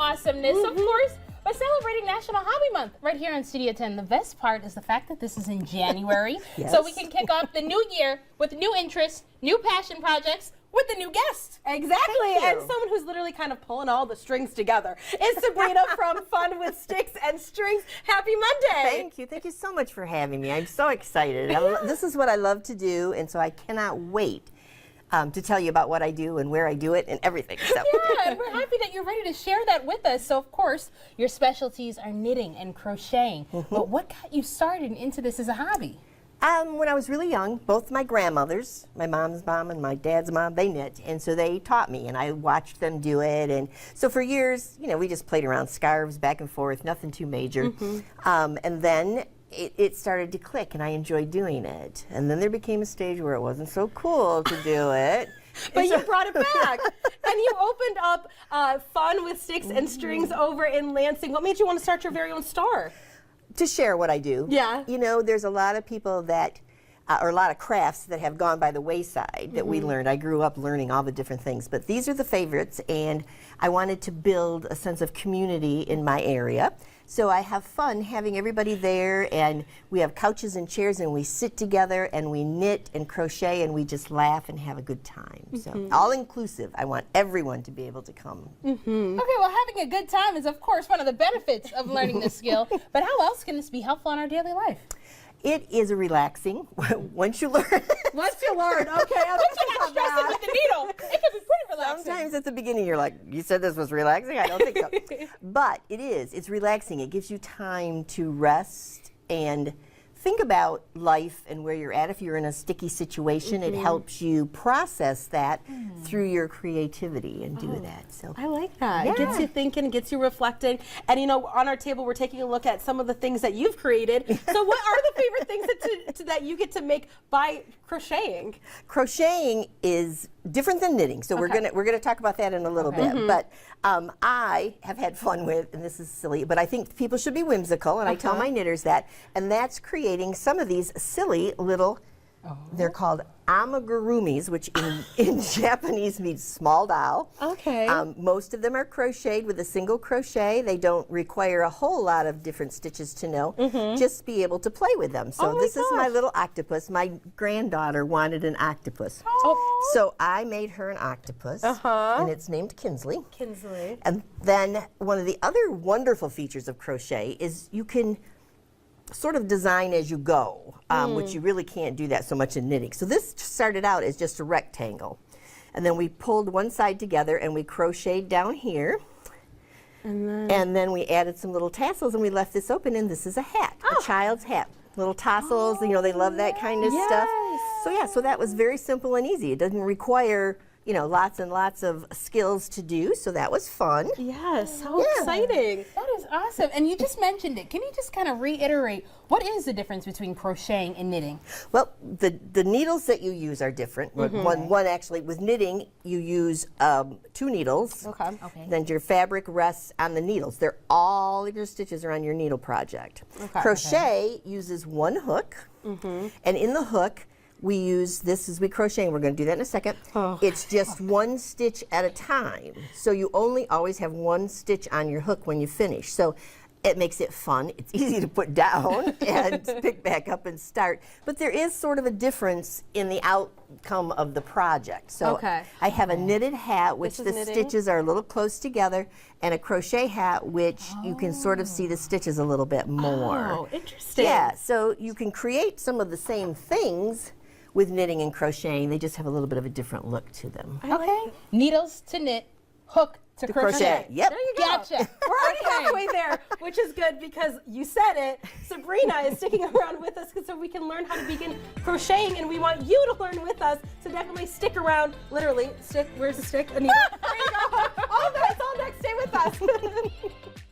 awesomeness, of course, by celebrating National Hobby Month right here on Studio 10. The best part is the fact that this is in January, Yes. so we can kick off the new year with new interests, new passion projects, with a new guest. Exactly, Thank you. and someone who's literally kind of pulling all the strings together is Sabrina from Fun with Sticks and Strings. Happy Monday! Thank you so much for having me. I'm so excited. This is what I love to do, and so I cannot wait to tell you about what I do and where I do it and everything. So. Yeah, and we're happy that you're ready to share that with us. So, of course, your specialties are knitting and crocheting. But what got you started into this as a hobby? When I was really young, both my grandmothers, my mom's mom and my dad's mom, they knit, and so they taught me, and I watched them do it. And so for years, you know, we just played around scarves back and forth, nothing too major. And then it started to click, and I enjoyed doing it. And then there became a stage where it wasn't so cool to do it. But you brought it back, and you opened up Fun with Sticks and Strings over in Lansing. What made you want to start your very own store? To share what I do. Yeah. You know, there's a lot of people that, or a lot of crafts that have gone by the wayside that we learned. I grew up learning all the different things, but these are the favorites, and I wanted to build a sense of community in my area. So I have fun having everybody there, and we have couches and chairs, and we sit together, and we knit and crochet, and we just laugh and have a good time. So all inclusive. I want everyone to be able to come. Okay, well, having a good time is, of course, one of the benefits of learning this skill. But how else can this be helpful in our daily life? It is a relaxing, once you learn. Once you learn, okay. Once you're not stressing with the needle, it can be pretty relaxing. Sometimes at the beginning you're like, you said this was relaxing? I don't think so. But it is. It's relaxing. It gives you time to rest and think about life and where you're at. If you're in a sticky situation, it helps you process that through your creativity and do that. So I like that. Yeah. It gets you thinking, gets you reflecting. And you know, on our table, we're taking a look at some of the things that you've created. So what are the favorite things that you get to make by crocheting? crocheting is different than knitting, so we're gonna talk about that in a little bit. But I have had fun with, and this is silly, but I think people should be whimsical, and I tell my knitters that, and that's creating some of these silly little. They're called amigurumis, which in Japanese means small doll. Okay. Most of them are crocheted with a single crochet. They don't require a whole lot of different stitches to know, just be able to play with them. So this is my little octopus. My granddaughter wanted an octopus. So I made her an octopus, and it's named Kinsley. Kinsley. And then one of the other wonderful features of crochet is you can sort of design as you go, which you really can't do that so much in knitting. So this started out as just a rectangle. And then we pulled one side together and we crocheted down here. And then we added some little tassels and we left this open, and this is a hat, a child's hat. Little tassels, you know, they love that kind of stuff. So yeah, so that was very simple and easy. It doesn't require, you know, lots and lots of skills to do, so that was fun. Yes, how exciting. That is awesome. And you just mentioned it. Can you just kind of reiterate, what is the difference between crocheting and knitting? Well, the needles that you use are different. One actually, with knitting, you use 2 needles. Okay. Then your fabric rests on the needles. All of your stitches are on your needle project. Crochet uses 1 hook, and in the hook, we use this as we crochet, and we're going to do that in a second. It's just 1 stitch at a time. So you only always have 1 stitch on your hook when you finish. So it makes it fun. It's easy to put down and pick back up and start. But there is sort of a difference in the outcome of the project. So I have a knitted hat, which the stitches are a little close together, and a crochet hat, which you can sort of see the stitches a little bit more. Oh, interesting. Yeah, so you can create some of the same things with knitting and crocheting. They just have a little bit of a different look to them. Needles to knit, hook to crochet. Yep. There you go. Gotcha. We're already halfway there, which is good because you said it. Sabrina is sticking around with us so we can learn how to begin crocheting, and we want you to learn with us. So definitely stick around. Literally, stick. Where's the stick? A needle. There you go. All next. Stay with us.